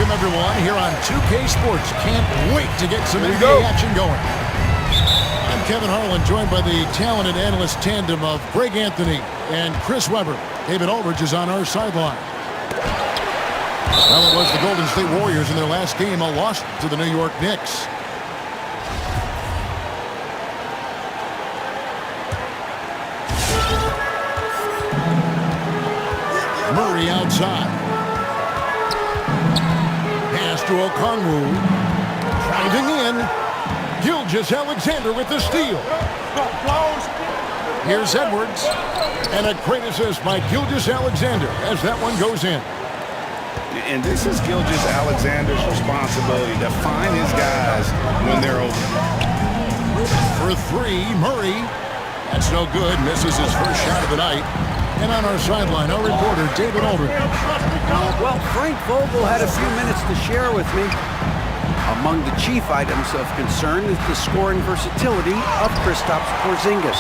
Welcome, everyone, here on 2K Sports. Can't wait to get some NBA action going. I'm Kevin Harlan, joined by the talented analyst tandem of Greg Anthony and Chris Webber. David Aldridge is on our sideline. Well, it was the Golden State Warriors in their last game, a loss to the New York Knicks. Murray outside. Pass to Okongwu. Driving in. Gilgeous-Alexander with the steal. Here's Edwards. And a great assist by Gilgeous-Alexander as that one goes in. And this is Gilgeous-Alexander's responsibility to find his guys when they're open. For three, Murray. That's no good. Misses his first shot of the night. And on our sideline, our reporter, David Aldridge. Well, Frank Vogel had a few minutes to share with me. Among the chief items of concern is the scoring versatility of Kristaps Porzingis.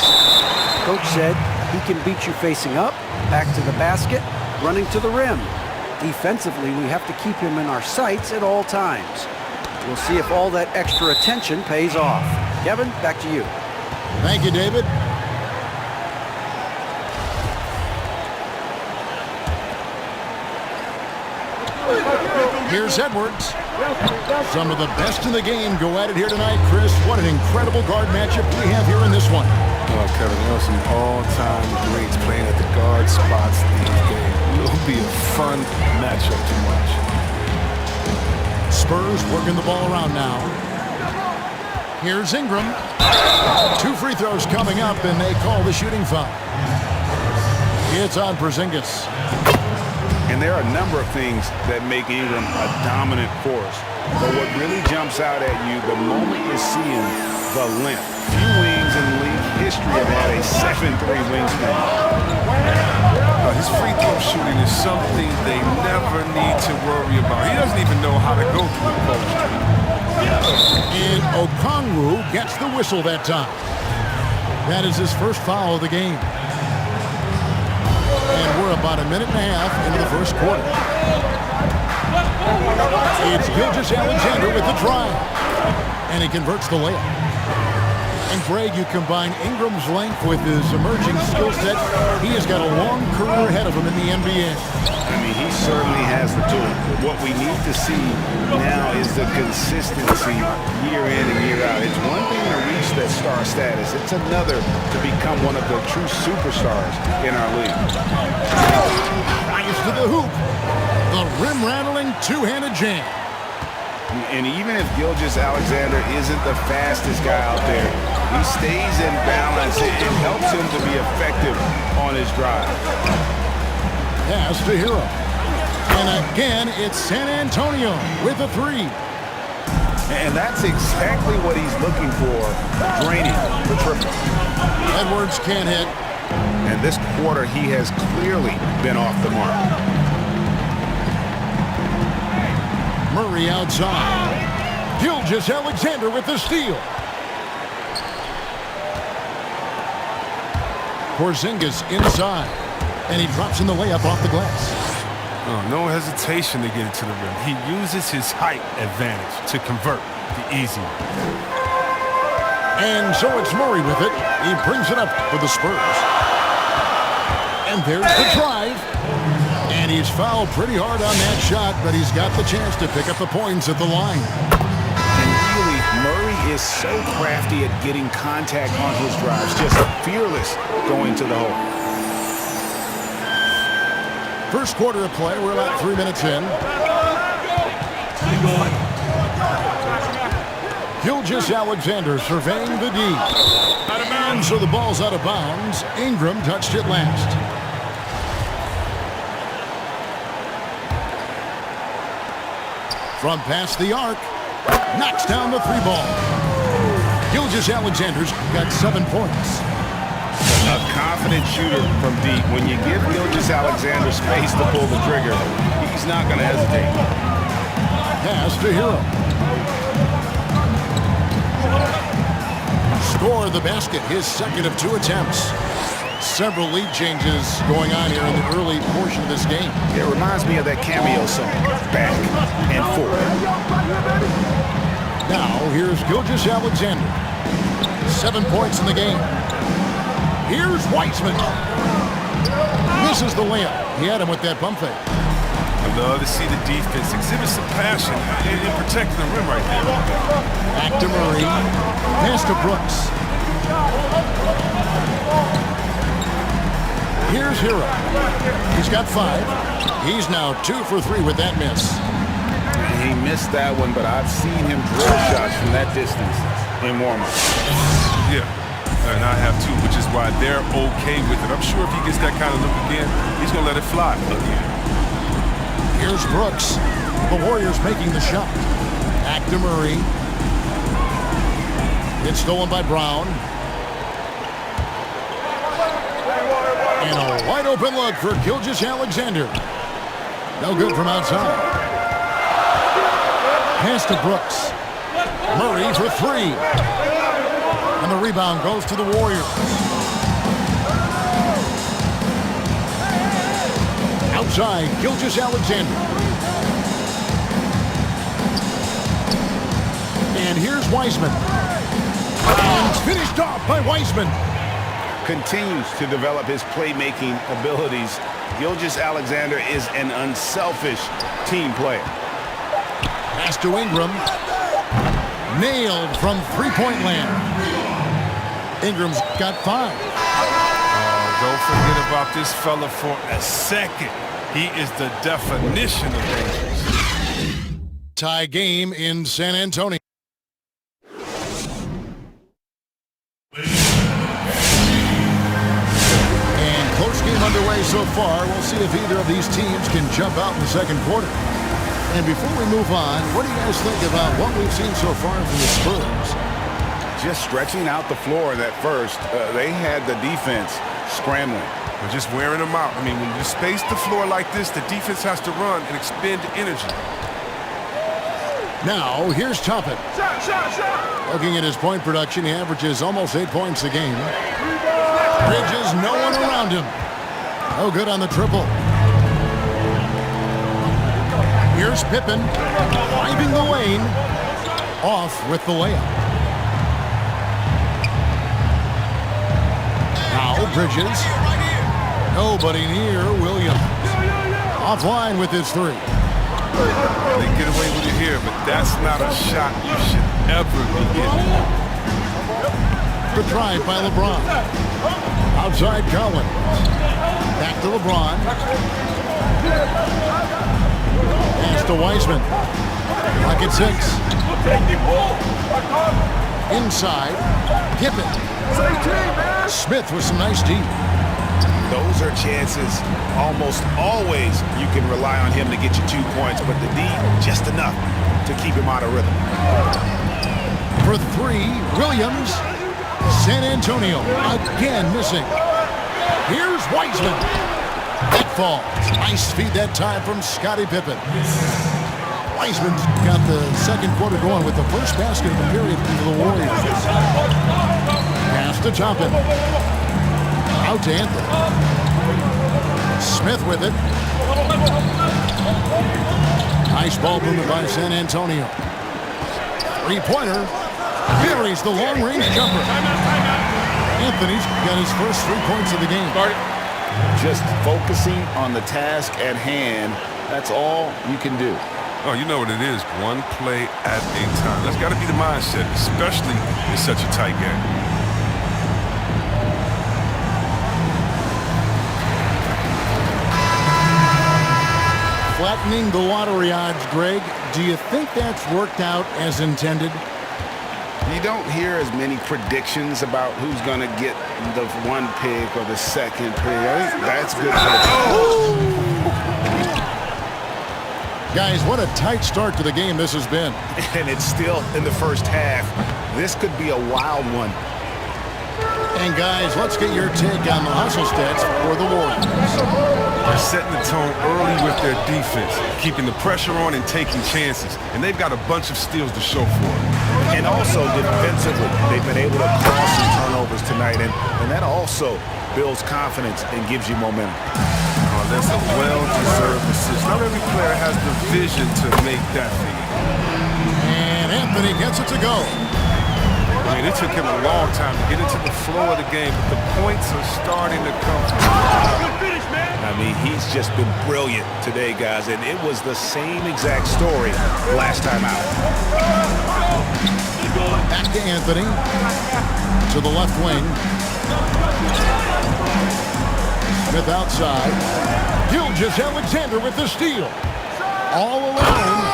Coach said he can beat you facing up, back to the basket, running to the rim. Defensively, we have to keep him in our sights at all times. We'll see if all that extra attention pays off. Kevin, back to you. Thank you, David. Here's Edwards. Some of the best in the game go at it here tonight, Chris. What an incredible guard matchup we have here in this one. Oh, Kevin, there are some all-time greats playing at the guard spots these days. It'll be a fun matchup to watch. Spurs working the ball around now. Here's Ingram. 2 free throws coming up, and they call the shooting foul. It's on Porzingis. And there are a number of things that make Ingram a dominant force. But what really jumps out at you the moment you see him, the length. Few wings in league history have had a 7'3" wingspan. His free throw shooting is something they never need to worry about. He doesn't even know how to go through the post. And Okongwu gets the whistle that time. That is his first foul of the game. And we're about a minute and a half into the first quarter. It's Gilgeous-Alexander with the drive. And he converts the layup. And Greg, you combine Ingram's length with his emerging skill set. He has got a long career ahead of him in the NBA. I mean, he certainly has the tool. What we need to see now is the consistency year in and year out. It's one thing to reach that star status. It's another to become one of the true superstars in our league. Rise to the hoop. The rim-rattling two-handed jam. And even if Gilgeous-Alexander isn't the fastest guy out there, he stays in balance. It helps him to be effective on his drive. Pass to Hero. And again, it's San Antonio with a three. And that's exactly what he's looking for, draining the triple. Edwards can't hit. And this quarter, he has clearly been off the mark. Murray outside. Gilgeous-Alexander with the steal. Porzingis inside. And he drops in the layup off the glass. Oh, no hesitation to get it to the rim. He uses his height advantage to convert the easy one. And so it's Murray with it. He brings it up for the Spurs. And there's the drive. And he's fouled pretty hard on that shot, but he's got the chance to pick up the points at the line. And really, Murray is so crafty at getting contact on his drives, just fearless going to the hole. First quarter of play, we're about 3 minutes in. Gilgeous-Alexander surveying the D. And so the ball's out of bounds. Ingram touched it last. From past the arc, knocks down the three ball. Gilgeous-Alexander's got 7 points. A confident shooter from deep. When you give Gilgeous-Alexander space to pull the trigger, he's not going to hesitate. Pass to Hero. Score the basket, his second of 2 attempts. several lead changes going on here in the early portion of this game. It reminds me of that cameo song, Back and Forth. Now, here's Gilgeous-Alexander. 7 points in the game. Here's Weissman. Misses the layup. He had him with that pump fake. I love to see the defense exhibit some passion in protecting the rim right there. Back to Murray. Pass to Brooks. Here's Hero. He's got 5. He's now 2 for 3 with that miss. He missed that one, but I've seen him drill shots from that distance in warm-up. Yeah, and I have too, which is why they're okay with it. I'm sure if he gets that kind of look again, he's going to let it fly again. Here's Brooks. The Warriors making the shot. Back to Murray. It's stolen by Brown. And a wide open look for Gilgeous-Alexander. No good from outside. Pass to Brooks. Murray for 3. And the rebound goes to the Warriors. Outside, Gilgeous-Alexander. And here's Weissman. And it's finished off by Weissman. Continues to develop his playmaking abilities. Gilgeous-Alexander is an unselfish team player. Pass to Ingram. Nailed from three-point land. Ingram's got 5. Don't forget about this fella for a second. He is the definition of dangerous. Tie game in San Antonio. And close game underway so far. We'll see if either of these teams can jump out in the second quarter. And before we move on, what do you guys think about what we've seen so far from the Spurs? Just stretching out the floor that first. They had the defense scrambling. We're just wearing them out. I mean, when you space the floor like this, the defense has to run and expend energy. Now, here's Toppin. Looking at his point production, he averages almost 8 points a game. Bridges, no one around him. No good on the triple. Here's Pippen, driving the lane, off with the layup. Now Bridges, nobody near Williams. Offline with his 3. They get away with it here, but that's not a shot you should ever be getting. Good drive by LeBron. Outside Collins. Back to LeBron. Pass to Weissman. Clock at 6. Inside. Pippen. Smith with some nice D. Those are chances almost always you can rely on him to get you 2 points, but the D, just enough to keep him out of rhythm. For 3, Williams. San Antonio again missing. Here's Weissman. That falls. Nice feed that time from Scottie Pippen. Weissman's got the second quarter going with the first basket of the period for the Warriors. Pass to Toppin. Out to Anthony. Smith with it. Nice ball movement by San Antonio. 3-pointer. Buries the long-range jumper. Anthony's got his first 3 points of the game. Just focusing on the task at hand, that's all you can do. Oh, you know what it is. One play at a time. That's got to be the mindset, especially in such a tight game. Flattening the lottery odds, Greg. Do you think that's worked out as intended? You don't hear as many predictions about who's going to get the 1 pick or the 2nd pick. I think that's good for the Guys, what a tight start to the game this has been. And it's still in the first half. This could be a wild one. And guys, let's get your take on the hustle stats for the Warriors. They're setting the tone early with their defense, keeping the pressure on and taking chances. And they've got a bunch of steals to show for it. And also defensively, they've been able to cause some turnovers tonight. And that also builds confidence and gives you momentum. Oh, that's a well-deserved assist. Not every player has the vision to make that feed. And Anthony gets it to go. I mean, it took him a long time to get into the flow of the game, but the points are starting to come. I mean, he's just been brilliant today, guys, and it was the same exact story last time out. Back to Anthony. To the left wing. Smith outside. Gilgeous-Alexander with the steal. All alone.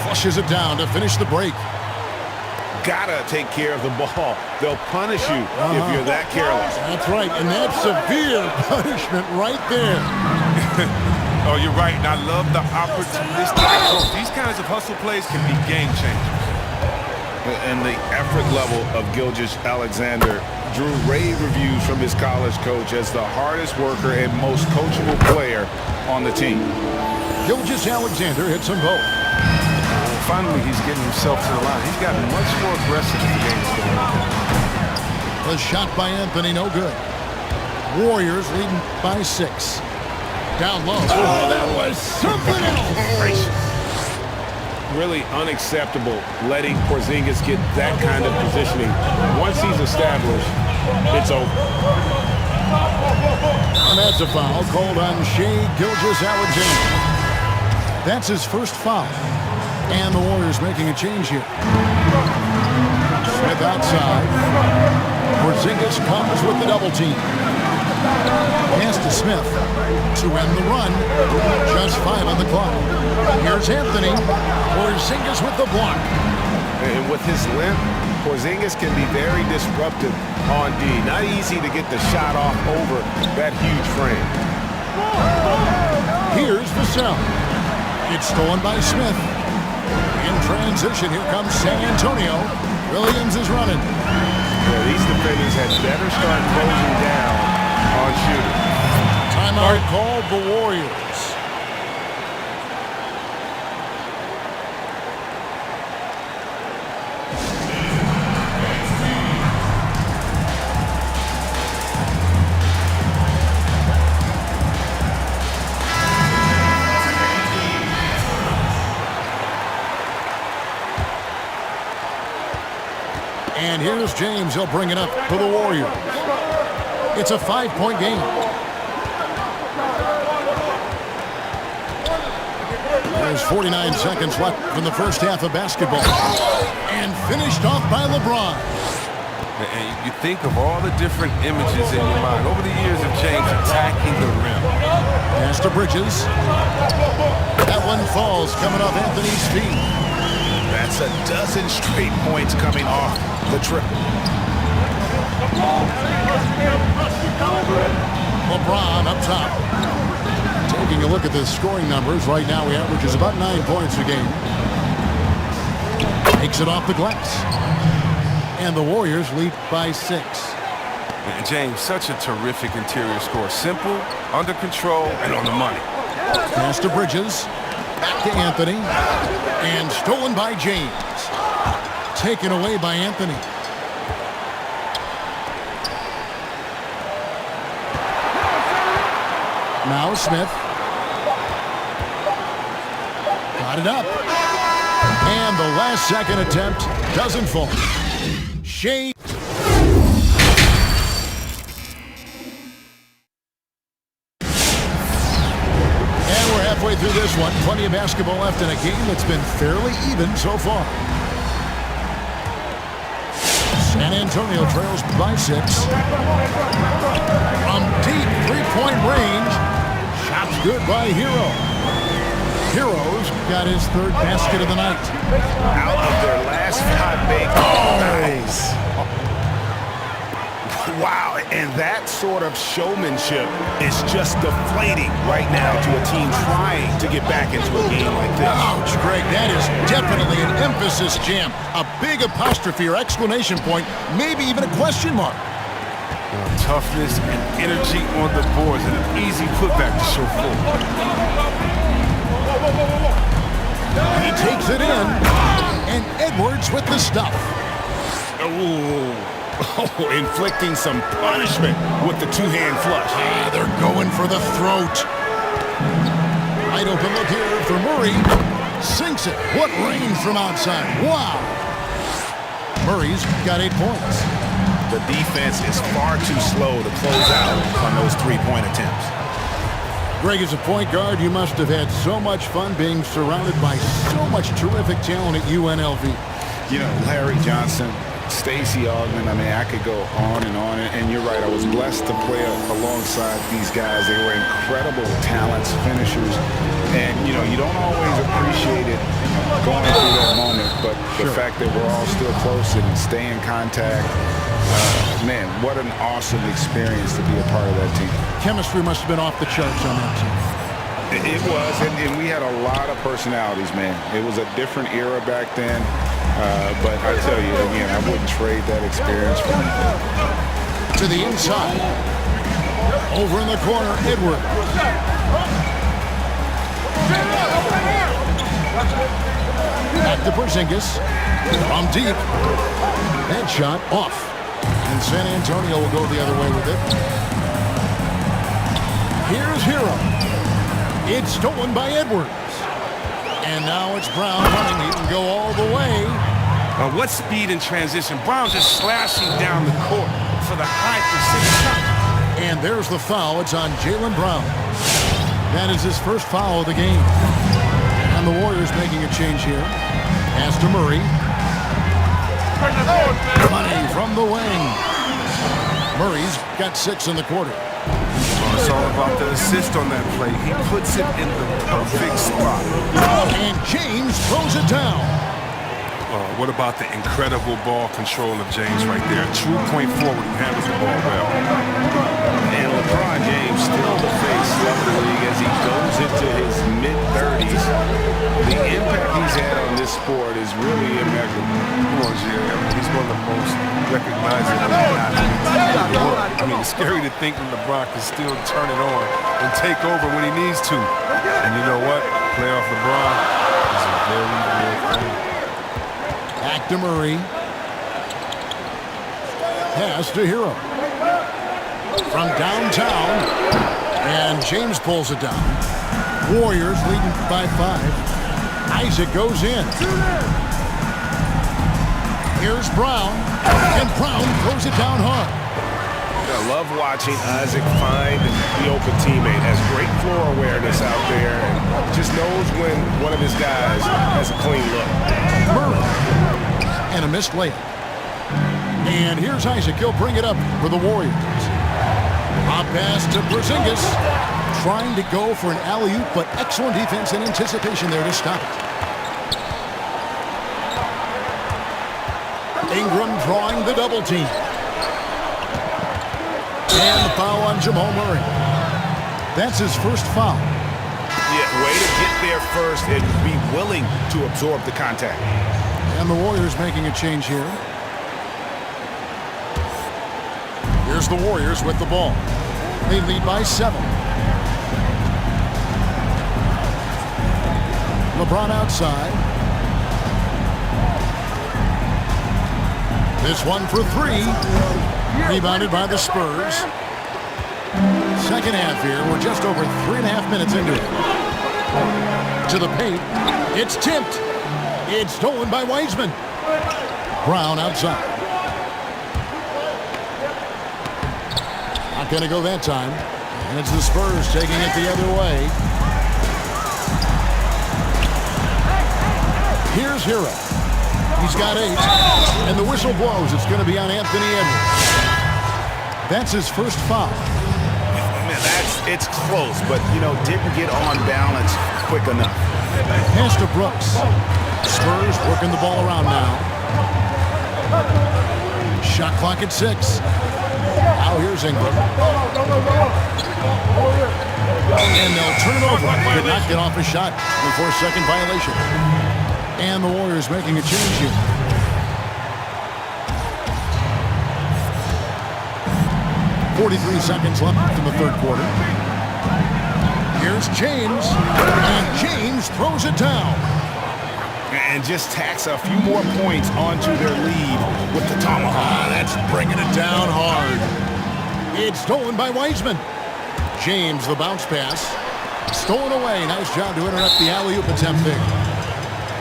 Flushes it down to finish the break. Gotta take care of the ball. They'll punish you if you're that careless. That's right, and that's severe punishment right there. Oh, you're right, and I love the opportunistic approach. These kinds of hustle plays can be game changers. And the effort level of Gilgeous-Alexander drew rave reviews from his college coach as the hardest worker and most coachable player on the team. Gilgeous-Alexander hits them both. Finally, he's getting himself to the line. He's gotten much more aggressive in the game. The shot by Anthony, no good. Warriors leading by 6. Down low. Oh, that was something else. Really unacceptable letting Porzingis get that kind of positioning. Once he's established, it's over. And that's a foul called on Shai Gilgeous-Alexander. That's his first foul. And the Warriors making a change here. Smith outside. Porzingis comes with the double team. Pass to Smith to end the run. Just 5 on the clock. Here's Anthony. Porzingis with the block. And with his length, Porzingis can be very disruptive on D. Not easy to get the shot off over that huge frame. Here's Vassell. It's stolen by Smith. In transition, here comes San Antonio. Williams is running. Yeah, these defenders had better start closing down on shooting. Timeout called the Warriors. And here's James. He'll bring it up for the Warriors. It's a 5-point game. There's 49 seconds left from the first half of basketball. And finished off by LeBron. And you think of all the different images in your mind over the years of James attacking the rim. Pass to Bridges. That one falls coming off Anthony's feet. That's a dozen straight points coming off the triple. LeBron up top. Taking a look at the scoring numbers, right now he averages about 9 points a game. Takes it off the glass. And the Warriors lead by 6. And James, such a terrific interior score. Simple, under control, and on the money. Pass to Bridges. Back to Anthony. And stolen by James. Taken away by Anthony. Now Smith. Got it up. And the last second attempt doesn't fall. Shai. And we're halfway through this one. Plenty of basketball left in a game that's been fairly even so far. San Antonio trails by 6. From deep three-point range. Shots good by Hero. Hero's got his 3rd basket of the night. Out of their last 5 big. Nice. Wow, and that sort of showmanship is just deflating right now to a team trying to get back into a game like this. Ouch, Greg, that is definitely an emphasis jam. A big apostrophe or exclamation point, maybe even a question mark. Toughness and energy on the boards and an easy putback to show forward. He takes it in, and Edwards with the stuff. Ooh. Oh, inflicting some punishment with the two-hand flush. Ah, they're going for the throat. Wide open look here for Murray. Sinks it. What range from outside. Wow. Murray's got 8 points. The defense is far too slow to close out on those three-point attempts. Greg, as a point guard, you must have had so much fun being surrounded by so much terrific talent at UNLV. You know, Larry Johnson, Stacey Augmon, I mean, I could go on. And you're right, I was blessed to play alongside these guys. They were incredible talents, finishers. And, you know, you don't always appreciate it going through that moment, but the fact that we're all still close and stay in contact, man, what an awesome experience to be a part of that team. Chemistry must have been off the charts on that team. It was, and we had a lot of personalities, man. It was a different era back then. But I tell you, again, I wouldn't trade that experience for anything. To the inside. Over in the corner, Edward. Back to Porzingis. From deep. Head shot off. And San Antonio will go the other way with it. Here's Hero. It's stolen by Edwards. And now it's Brown running. He can go all the way. What speed in transition. Brown just slashing down the court for the high precision shot. And there's the foul. It's on Jaylen Brown. That is his first foul of the game. And the Warriors making a change here. Pass to Murray. Money from the wing. Murray's got 6 in the quarter. It's all about the assist on that play. He puts it in the perfect spot. And James throws it down. What about the incredible ball control of James right there? True point forward, who handles the ball well. And LeBron James still the face of the league as he goes into his mid-30s. The impact he's had on this sport is really immeasurable. Come on, Jerry. I mean, he's one of the most recognizable athletes in the world. I mean, it's scary to think that LeBron can still turn it on and take over when he needs to. And you know what? Playoff LeBron is a very real thing. Back to Murray. Pass to Hero. From downtown. And James pulls it down. Warriors leading by 5. Isaac goes in. Here's Brown. And Brown throws it down hard. I love watching Isaac find the open teammate. Has great floor awareness out there and just knows when one of his guys has a clean look. Murray. And a missed layup. And here's Isaac. He'll bring it up for the Warriors. Hop pass to Porzingis. Trying to go for an alley-oop, but excellent defense and anticipation there to stop it. Ingram drawing the double team. And the foul on Jamal Murray. That's his first foul. Yeah, way to get there first and be willing to absorb the contact. And the Warriors making a change here. Here's the Warriors with the ball. They lead by 7. LeBron outside. This one for 3. Rebounded by the Spurs. Second half here. We're just over 3.5 minutes into it. To the paint. It's tipped. It's stolen by Wiseman. Brown outside. Not going to go that time. And it's the Spurs taking it the other way. Here's Hero. He's got 8. And the whistle blows. It's going to be on Anthony Edwards. That's his first foul. Man, it's close, but, you know, didn't get on balance quick enough. Pass to Brooks. Spurs working the ball around now. Shot clock at 6. Now here's Ingram. And they'll turn it over. Did not get off a shot before second violation. And the Warriors making a change here. .43 seconds left in the third quarter. Here's James. And James throws it down. and just tacks a few more points onto their lead with the tomahawk. That's bringing it down hard. It's stolen by Wiseman. James, the bounce pass. Stolen away. Nice job to interrupt the alley-oop attempt there.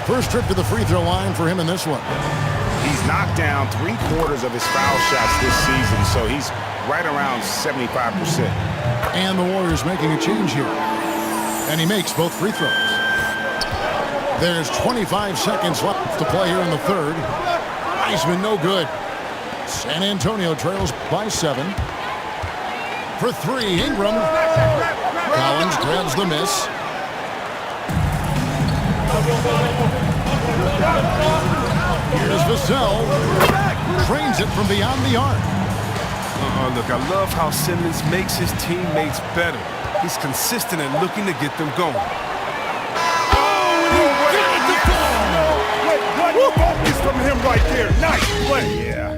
First trip to the free throw line for him in this one. He's knocked down 3/4 of his foul shots this season, so he's right around 75%. And the Warriors making a change here. And he makes both free throws. There's 25 seconds left to play here in the third. Wiseman no good. San Antonio trails by 7. For 3, Ingram. Collins grabs the miss. Here's Vassell. Drains it from beyond the arc. Look, I love how Simmons makes his teammates better. He's consistent and looking to get them going. What focus from him right there. Nice play. Yeah.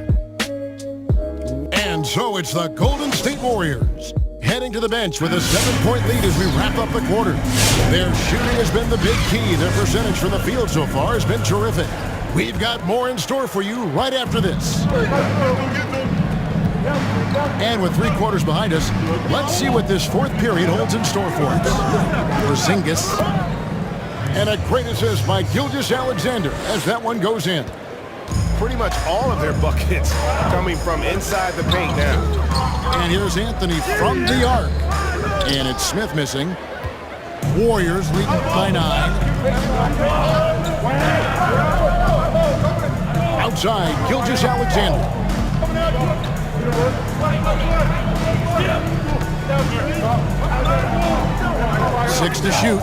And so it's the Golden State Warriors heading to the bench with a 7-point lead as we wrap up the quarter. Their shooting has been the big key. Their percentage from the field so far has been terrific. We've got more in store for you right after this. And with 3 quarters behind us, let's see what this fourth period holds in store for us. Porzingis. And a great assist by Gilgeous-Alexander as that one goes in. Pretty much all of their buckets coming from inside the paint now. And here's Anthony from the arc. And it's Smith missing. Warriors leading by 9. Outside, Gilgeous-Alexander. 6 to shoot.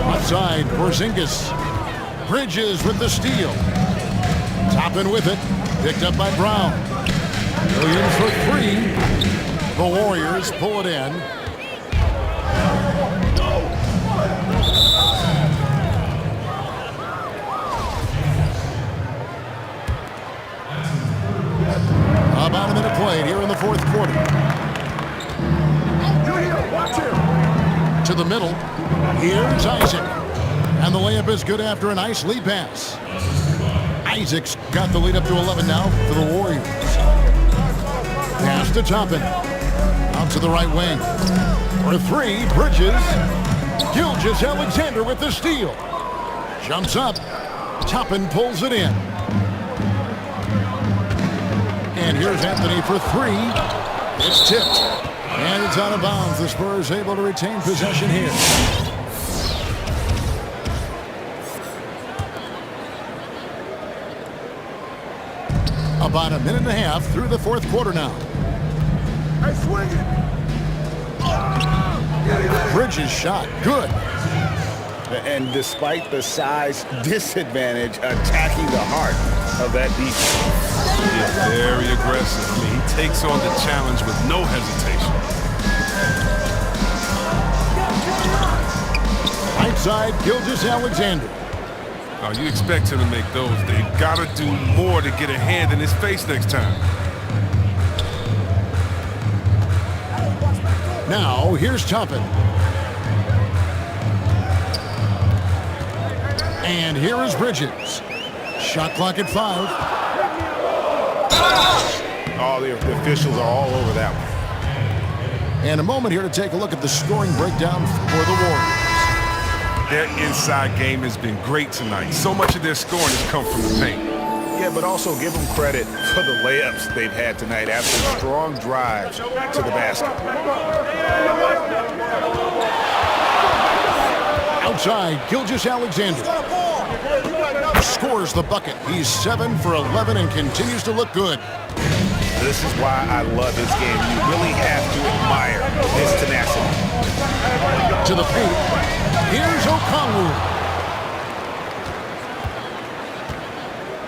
Outside, Porzingis. Bridges with the steal. Toppin with it. Picked up by Brown. Williams for 3. The Warriors pull it in. About a minute played here in the fourth quarter. To the middle. Here's Isaac. And the layup is good after a nice lead pass. Isaac's got the lead up to 11 now for the Warriors. Pass to Toppin. Out to the right wing. For 3, Bridges. Gilgeous-Alexander with the steal. Jumps up. Toppin pulls it in. And here's Anthony for 3. It's tipped. And it's out of bounds. The Spurs able to retain possession here. About a minute and a half through the fourth quarter now. Hey, swing it. Bridges shot. Good. And despite the size disadvantage, attacking the heart of that defense. He's very aggressive. I mean, he takes on the challenge with no hesitation. Right side, Gilgeous-Alexander. Oh, you expect him to make those. They've got to do more to get a hand in his face next time. Now, here's Toppin. And here is Bridges. Shot clock at 5. Oh, the officials are all over that one. And a moment here to take a look at the scoring breakdown for the Warriors. Their inside game has been great tonight. So much of their scoring has come from the paint. Yeah, but also give them credit for the layups they've had tonight after strong drives to the basket. Outside, Gilgeous-Alexander scores the bucket. He's 7 for 11 and continues to look good. This is why I love his game. You really have to admire his tenacity. To the paint. Here's Okongwu.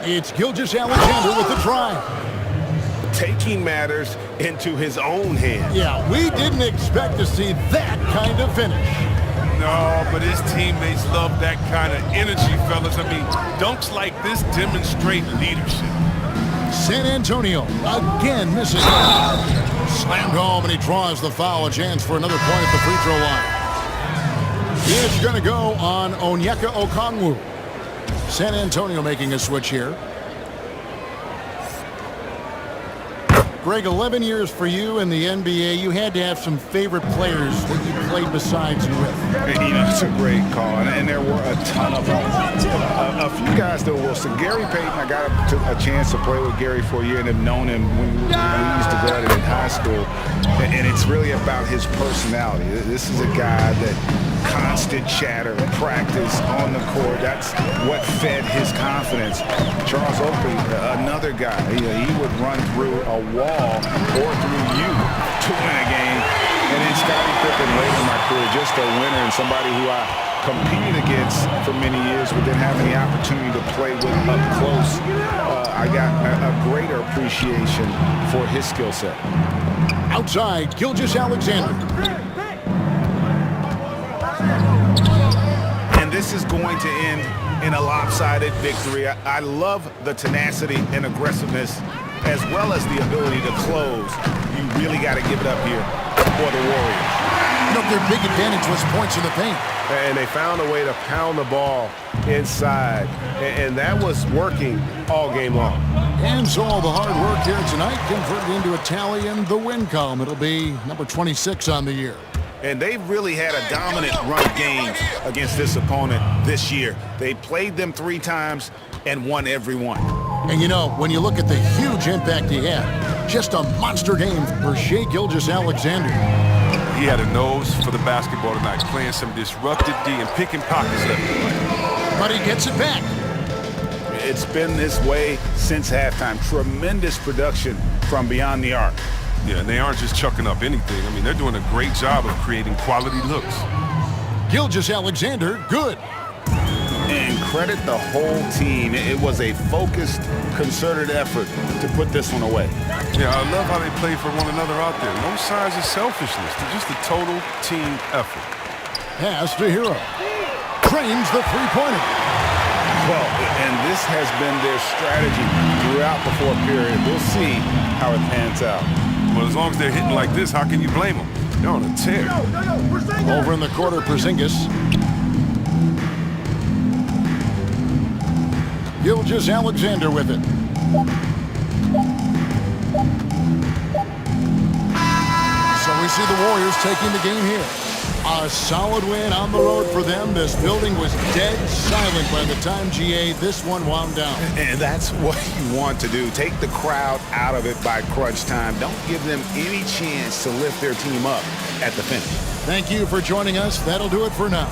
It's Gilgeous-Alexander with the drive. Taking matters into his own hands. Yeah, we didn't expect to see that kind of finish. No, but his teammates love that kind of energy, fellas. I mean, dunks like this demonstrate leadership. San Antonio again missing. Slammed home, and he draws the foul. A chance for another point at the free throw line. It's going to go on Onyeka Okongwu. San Antonio making a switch here. Greg, 11 years for you in the NBA. You had to have some favorite players that you played besides and with. You know, it's a great call, and there were a ton of them. A few guys, though, Wilson. Gary Payton, I got a chance to play with Gary for a year and have known him when we used to go at it in high school. And it's really about his personality. This is a guy that constant chatter, practice on the court. That's what fed his confidence. Charles Oakley, another guy, he would run through a wall or through you to win a game. And then Scottie Pippen later in my career, just a winner and somebody who I competed against for many years, but didn't have any opportunity to play with up close. I got a greater appreciation for his skill set. Outside, Gilgeous-Alexander. And this is going to end in a lopsided victory. I love the tenacity and aggressiveness as well as the ability to close. You really got to give it up here for the Warriors. You know, their big advantage was points in the paint. And they found a way to pound the ball inside. And that was working all game long. And so all the hard work here tonight converted into a tally in the win column. It'll be number 26 on the year. And they've really had a dominant run of games against this opponent this year. They played them 3 times and won every one. And you know, when you look at the huge impact he had, just a monster game for Shai Gilgeous-Alexander. He had a nose for the basketball tonight, playing some disruptive D and picking pockets left and right. But he gets it back. It's been this way since halftime. Tremendous production from beyond the arc. Yeah, and they aren't just chucking up anything. I mean, they're doing a great job of creating quality looks. Gilgeous-Alexander, good. And credit the whole team. It was a focused, concerted effort to put this one away. Yeah, I love how they play for one another out there. No signs of selfishness. They're just a total team effort. Pass to Hero. Trains the three-pointer. Well, and this has been their strategy throughout the fourth period. We'll see how it pans out. Well, as long as they're hitting like this, how can you blame them? They're on a tear. Over in the quarter, Porzingis. Gilgeous-Alexander with it. So we see the Warriors taking the game here. A solid win on the road for them. This building was dead silent by the time, GA, this one wound down. And that's what you want to do. Take the crowd out of it by crunch time. Don't give them any chance to lift their team up at the finish. Thank you for joining us. That'll do it for now.